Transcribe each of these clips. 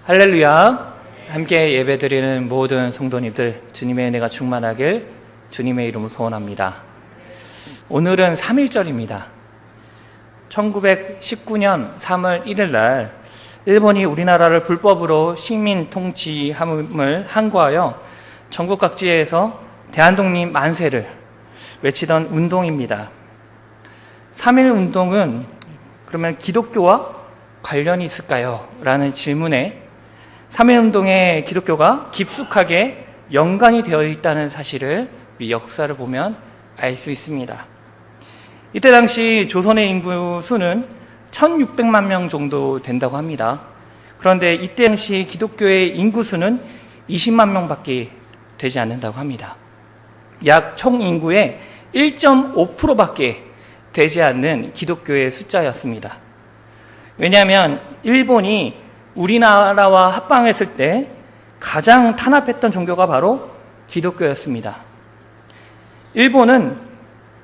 할렐루야. 함께 예배드리는 모든 성도님들, 주님의 은혜가 충만하길 주님의 이름으로 소원합니다. 오늘은 3.1절입니다. 1919년 3월 1일 날 일본이 우리나라를 불법으로 식민 통치함을 항거하여 전국 각지에서 대한독립 만세를 외치던 운동입니다. 3.1 운동은 그러면 기독교와 관련이 있을까요? 라는 질문에 3.1 운동에 기독교가 깊숙하게 연관이 되어 있다는 사실을 우리 역사를 보면 알 수 있습니다. 이때 당시 조선의 인구 수는 1600만 명 정도 된다고 합니다. 그런데 이때 당시 기독교의 인구 수는 20만 명밖에 되지 않는다고 합니다. 약 총 인구의 1.5%밖에 되지 않는 기독교의 숫자였습니다. 왜냐하면 일본이 우리나라와 합방했을 때 가장 탄압했던 종교가 바로 기독교였습니다. 일본은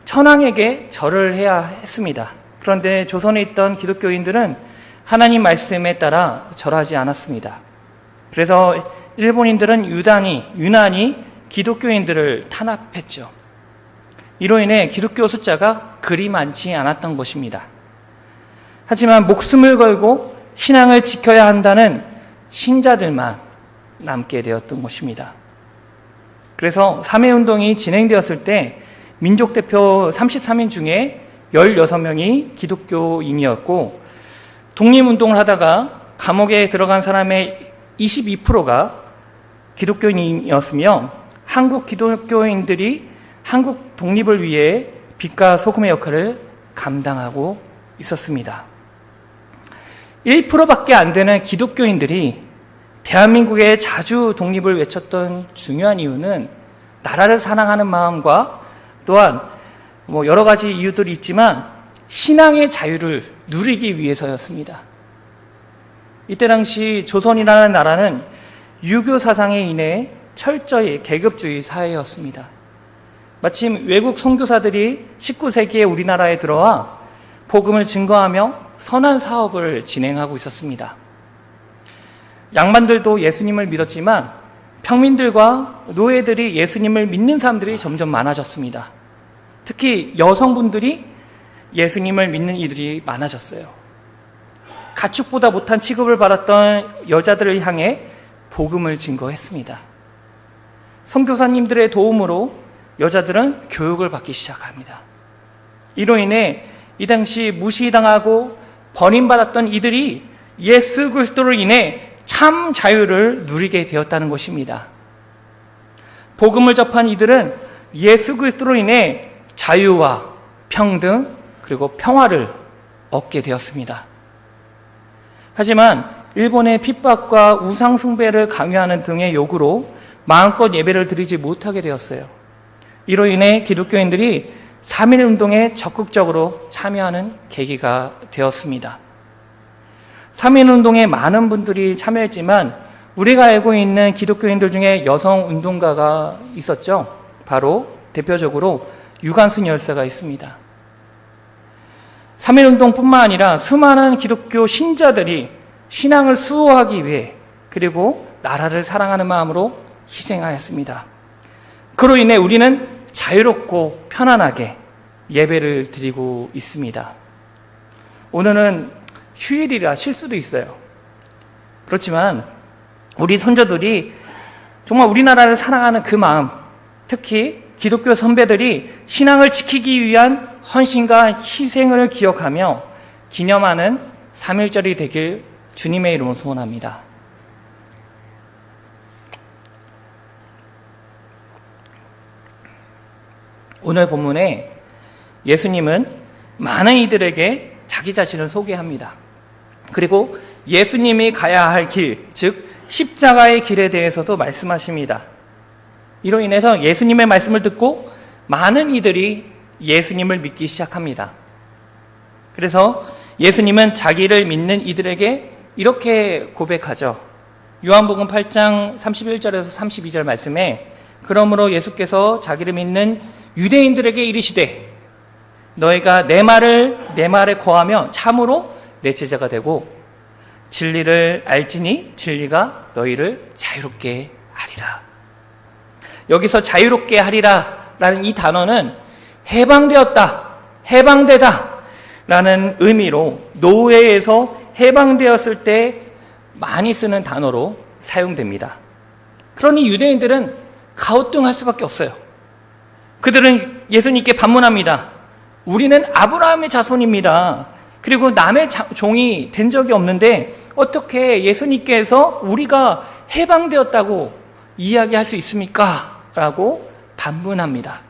천황에게 절을 해야 했습니다. 그런데 조선에 있던 기독교인들은 하나님 말씀에 따라 절하지 않았습니다. 그래서 일본인들은 유난히 기독교인들을 탄압했죠. 이로 인해 기독교 숫자가 그리 많지 않았던 것입니다. 하지만 목숨을 걸고 신앙을 지켜야 한다는 신자들만 남게 되었던 것입니다. 그래서 3.1 운동이 진행되었을 때 민족 대표 33인 중에 16명이 기독교인이었고, 독립운동을 하다가 감옥에 들어간 사람의 22%가 기독교인이었으며, 한국 기독교인들이 한국 독립을 위해 빛과 소금의 역할을 감당하고 있었습니다. 1%밖에 안 되는 기독교인들이 대한민국의 자주 독립을 외쳤던 중요한 이유는 나라를 사랑하는 마음과 또한 여러 가지 이유들이 있지만 신앙의 자유를 누리기 위해서였습니다. 이때 당시 조선이라는 나라는 유교 사상에 인해 철저히 계급주의 사회였습니다. 마침 외국 선교사들이 19세기에 우리나라에 들어와 복음을 증거하며 선한 사업을 진행하고 있었습니다. 양반들도 예수님을 믿었지만 평민들과 노예들이 예수님을 믿는 사람들이 점점 많아졌습니다. 특히 여성분들이 예수님을 믿는 이들이 많아졌어요. 가축보다 못한 취급을 받았던 여자들을 향해 복음을 증거했습니다. 선교사님들의 도움으로 여자들은 교육을 받기 시작합니다. 이로 인해 이 당시 무시당하고 버림받았던 이들이 예수 그리스도로 인해 참 자유를 누리게 되었다는 것입니다. 복음을 접한 이들은 예수 그리스도로 인해 자유와 평등 그리고 평화를 얻게 되었습니다. 하지만 일본의 핍박과 우상 숭배를 강요하는 등의 요구로 마음껏 예배를 드리지 못하게 되었어요. 이로 인해 기독교인들이 3.1 운동에 적극적으로 참여하는 계기가 되었습니다. 3.1 운동에 많은 분들이 참여했지만 우리가 알고 있는 기독교인들 중에 여성 운동가가 있었죠. 바로 대표적으로 유관순 열사가 있습니다. 3.1 운동뿐만 아니라 수많은 기독교 신자들이 신앙을 수호하기 위해 그리고 나라를 사랑하는 마음으로 희생하였습니다. 그로 인해 우리는 자유롭고 편안하게 예배를 드리고 있습니다. 오늘은 휴일이라 쉴 수도 있어요. 그렇지만 우리 손자들이 정말 우리나라를 사랑하는 그 마음, 특히 기독교 선배들이 신앙을 지키기 위한 헌신과 희생을 기억하며 기념하는 3.1절이 되길 주님의 이름으로 소원합니다. 오늘 본문에 예수님은 많은 이들에게 자기 자신을 소개합니다. 그리고 예수님이 가야 할 길, 즉 십자가의 길에 대해서도 말씀하십니다. 이로 인해서 예수님의 말씀을 듣고 많은 이들이 예수님을 믿기 시작합니다. 그래서 예수님은 자기를 믿는 이들에게 이렇게 고백하죠. 요한복음 8장 31절에서 32절 말씀에 그러므로 예수께서 자기를 믿는 유대인들에게 이르시되 너희가 내 말에 거하며 참으로 내 제자가 되고 진리를 알지니 진리가 너희를 자유롭게 하리라. 여기서 자유롭게 하리라 라는 이 단어는 해방되었다, 해방되다 라는 의미로 노예에서 해방되었을 때 많이 쓰는 단어로 사용됩니다. 그러니 유대인들은 가우뚱할 수밖에 없어요. 그들은 예수님께 반문합니다. 우리는 아브라함의 자손입니다. 그리고 남의 종이 된 적이 없는데 어떻게 예수님께서 우리가 해방되었다고 이야기할 수 있습니까? 라고 반문합니다.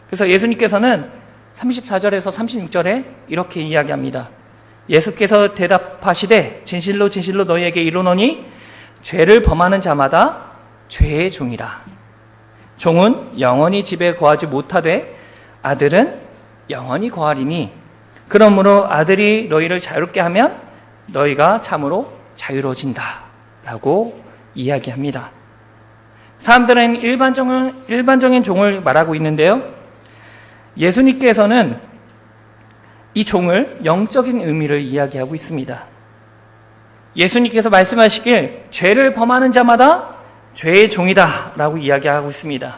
그래서 예수님께서는 34절에서 36절에 이렇게 이야기합니다. 예수께서 대답하시되 진실로 진실로 너희에게 이르노니 죄를 범하는 자마다 죄의 종이라. 종은 영원히 집에 거하지 못하되 아들은 영원히 거하리니 그러므로 아들이 너희를 자유롭게 하면 너희가 참으로 자유로워진다 라고 이야기합니다. 사람들은 일반적인 종을 말하고 있는데요, 예수님께서는 이 종을 영적인 의미를 이야기하고 있습니다. 예수님께서 말씀하시길 죄를 범하는 자마다 죄의 종이다 라고 이야기하고 있습니다.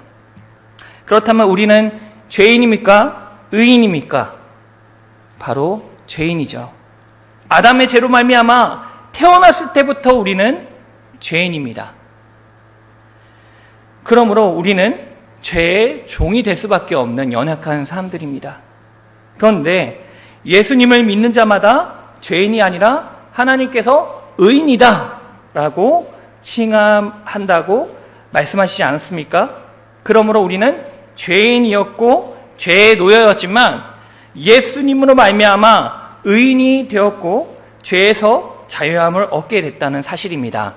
그렇다면 우리는 죄인입니까? 의인입니까? 바로 죄인이죠. 아담의 죄로 말미암아 태어났을 때부터 우리는 죄인입니다. 그러므로 우리는 죄의 종이 될 수밖에 없는 연약한 사람들입니다. 그런데 예수님을 믿는 자마다 죄인이 아니라 하나님께서 의인이다 라고 칭함한다고 말씀하시지 않았습니까? 그러므로 우리는 죄인이었고 죄의 노예였지만 예수님으로 말미암아 의인이 되었고 죄에서 자유함을 얻게 됐다는 사실입니다.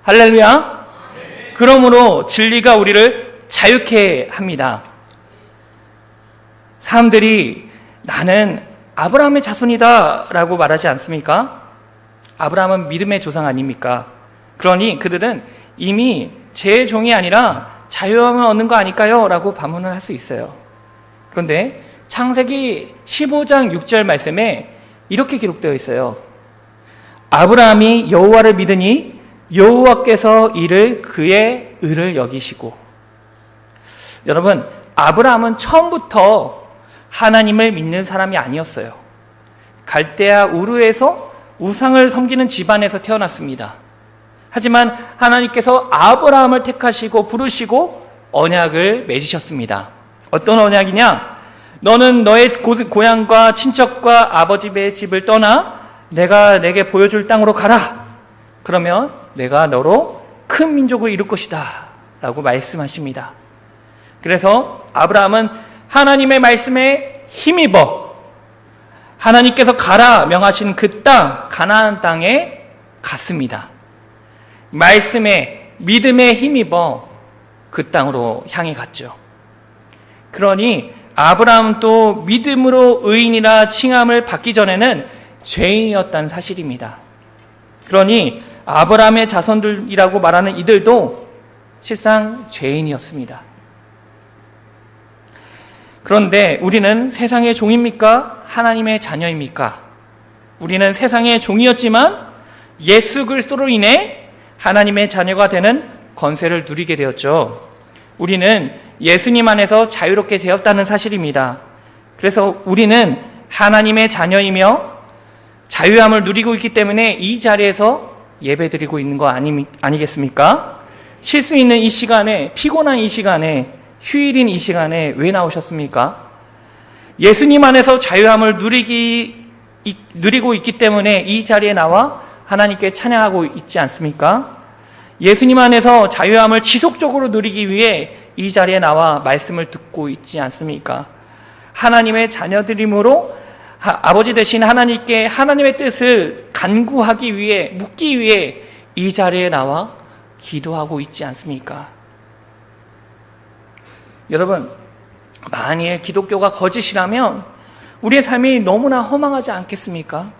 할렐루야. 그러므로 진리가 우리를 자유케 합니다. 사람들이 나는 아브라함의 자손이다 라고 말하지 않습니까? 아브라함은 믿음의 조상 아닙니까? 그러니 그들은 이미 죄의 종이 아니라 자유함을 얻는 거 아닐까요? 라고 반문을 할 수 있어요. 그런데 창세기 15장 6절 말씀에 이렇게 기록되어 있어요. 아브라함이 여호와를 믿으니 여호와께서 이를 그의 의를 여기시고. 여러분, 아브라함은 처음부터 하나님을 믿는 사람이 아니었어요. 갈대아 우르에서 우상을 섬기는 집안에서 태어났습니다. 하지만 하나님께서 아브라함을 택하시고 부르시고 언약을 맺으셨습니다. 어떤 언약이냐? 너는 너의 고향과 친척과 아버지의 집을 떠나 내가 내게 보여줄 땅으로 가라. 그러면 내가 너로 큰 민족을 이룰 것이다 라고 말씀하십니다. 그래서 아브라함은 하나님의 말씀에 힘입어 하나님께서 가라 명하신 그 땅, 가나안 땅에 갔습니다. 말씀에 믿음에 힘입어 그 땅으로 향해 갔죠. 그러니 아브라함은 또 믿음으로 의인이라 칭함을 받기 전에는 죄인이었다는 사실입니다. 그러니 아브라함의 자손들이라고 말하는 이들도 실상 죄인이었습니다. 그런데 우리는 세상의 종입니까? 하나님의 자녀입니까? 우리는 세상의 종이었지만 예수 그리스도로 인해 하나님의 자녀가 되는 권세를 누리게 되었죠. 우리는 예수님 안에서 자유롭게 되었다는 사실입니다. 그래서 우리는 하나님의 자녀이며 자유함을 누리고 있기 때문에 이 자리에서 예배드리고 있는 거 아니겠습니까? 쉴 수 있는 이 시간에, 피곤한 이 시간에, 휴일인 이 시간에 왜 나오셨습니까? 예수님 안에서 자유함을 누리고 있기 때문에 이 자리에 나와 하나님께 찬양하고 있지 않습니까? 예수님 안에서 자유함을 지속적으로 누리기 위해 이 자리에 나와 말씀을 듣고 있지 않습니까? 하나님의 자녀들이므로 아버지 되신 하나님께 하나님의 뜻을 간구하기 위해, 묻기 위해 이 자리에 나와 기도하고 있지 않습니까? 여러분, 만일 기독교가 거짓이라면 우리의 삶이 너무나 허망하지 않겠습니까?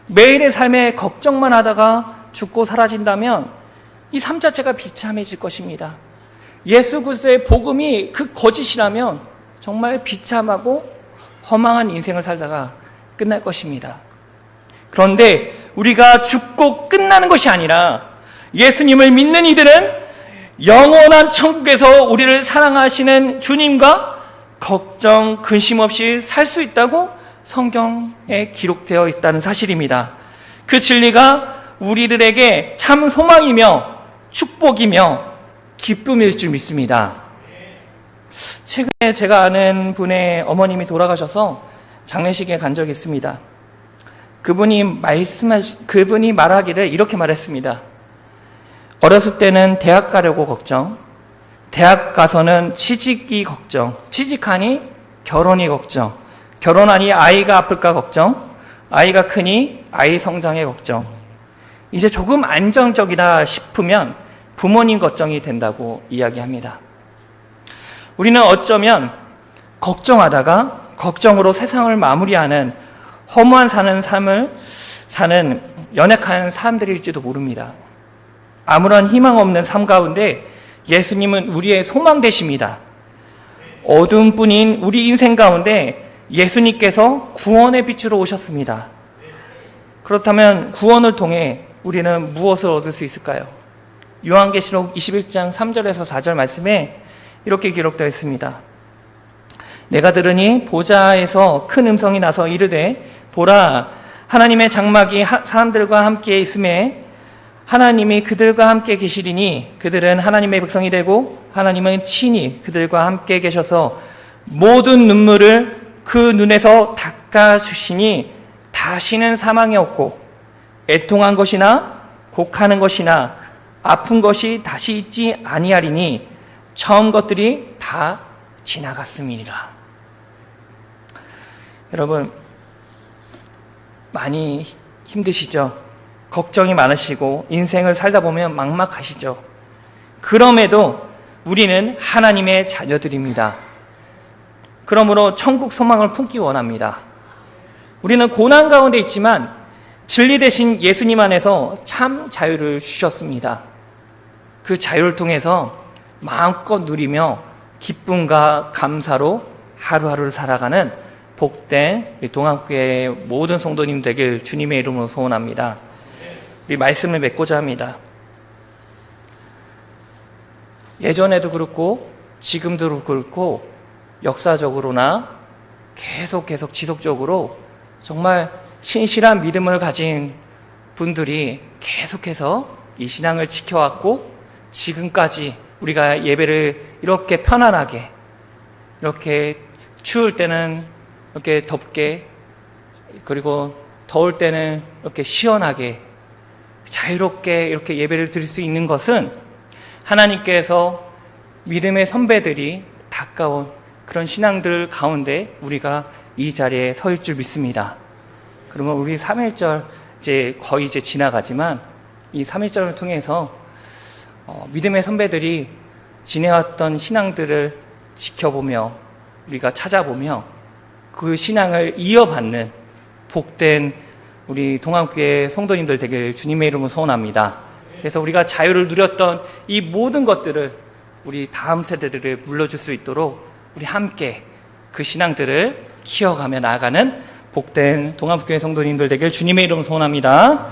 매일의 삶에 걱정만 하다가 죽고 사라진다면 이 삶 자체가 비참해질 것입니다. 예수 그리스도의 복음이 그 거짓이라면 정말 비참하고 허망한 인생을 살다가 끝날 것입니다. 그런데 우리가 죽고 끝나는 것이 아니라 예수님을 믿는 이들은 영원한 천국에서 우리를 사랑하시는 주님과 걱정, 근심 없이 살 수 있다고 성경에 기록되어 있다는 사실입니다. 그 진리가 우리들에게 참 소망이며 축복이며 기쁨일 줄 믿습니다. 최근에 제가 아는 분의 어머님이 돌아가셔서 장례식에 간 적이 있습니다. 그분이 말하기를 이렇게 말했습니다. 어렸을 때는 대학 가려고 걱정, 대학 가서는 취직이 걱정, 취직하니 결혼이 걱정, 결혼하니 아이가 아플까 걱정, 아이가 크니 아이 성장에 걱정. 이제 조금 안정적이다 싶으면 부모님 걱정이 된다고 이야기합니다. 우리는 어쩌면 걱정하다가 걱정으로 세상을 마무리하는 허무한 삶을 사는 연약한 사람들일지도 모릅니다. 아무런 희망 없는 삶 가운데 예수님은 우리의 소망 되십니다. 어둠뿐인 우리 인생 가운데 예수님께서 구원의 빛으로 오셨습니다. 그렇다면 구원을 통해 우리는 무엇을 얻을 수 있을까요? 요한계시록 21장 3절에서 4절 말씀에 이렇게 기록되어 있습니다. 내가 들으니 보좌에서 큰 음성이 나서 이르되 보라 하나님의 장막이 사람들과 함께 있음에 하나님이 그들과 함께 계시리니 그들은 하나님의 백성이 되고 하나님은 친히 그들과 함께 계셔서 모든 눈물을 그 눈에서 닦아주시니 다시는 사망이 없고 애통한 것이나 곡하는 것이나 아픈 것이 다시 있지 아니하리니 처음 것들이 다 지나갔음이니라. 여러분 많이 힘드시죠? 걱정이 많으시고 인생을 살다 보면 막막하시죠? 그럼에도 우리는 하나님의 자녀들입니다. 그러므로 천국 소망을 품기 원합니다. 우리는 고난 가운데 있지만 진리 되신 예수님 안에서 참 자유를 주셨습니다. 그 자유를 통해서 마음껏 누리며 기쁨과 감사로 하루하루를 살아가는 복된 동안교회의 모든 성도님 되길 주님의 이름으로 소원합니다. 우리 말씀을 맺고자 합니다. 예전에도 그렇고 지금도 그렇고 역사적으로나 계속 지속적으로 정말 신실한 믿음을 가진 분들이 계속해서 이 신앙을 지켜왔고 지금까지 우리가 예배를 이렇게 편안하게 이렇게 추울 때는 이렇게 덥게 그리고 더울 때는 이렇게 시원하게 자유롭게 이렇게 예배를 드릴 수 있는 것은 하나님께서 믿음의 선배들이 가까운 그런 신앙들 가운데 우리가 이 자리에 설 줄 믿습니다. 그러면 우리 3.1절 거의 지나가지만 이 3.1절을 통해서 믿음의 선배들이 지내왔던 신앙들을 지켜보며 우리가 찾아보며 그 신앙을 이어받는 복된 우리 동안교회 성도님들 되길 주님의 이름으로 소원합니다. 그래서 우리가 자유를 누렸던 이 모든 것들을 우리 다음 세대들을 물려줄 수 있도록 우리 함께 그 신앙들을 키워가며 나아가는 복된 동안교회 성도님들 되길 주님의 이름으로 소원합니다.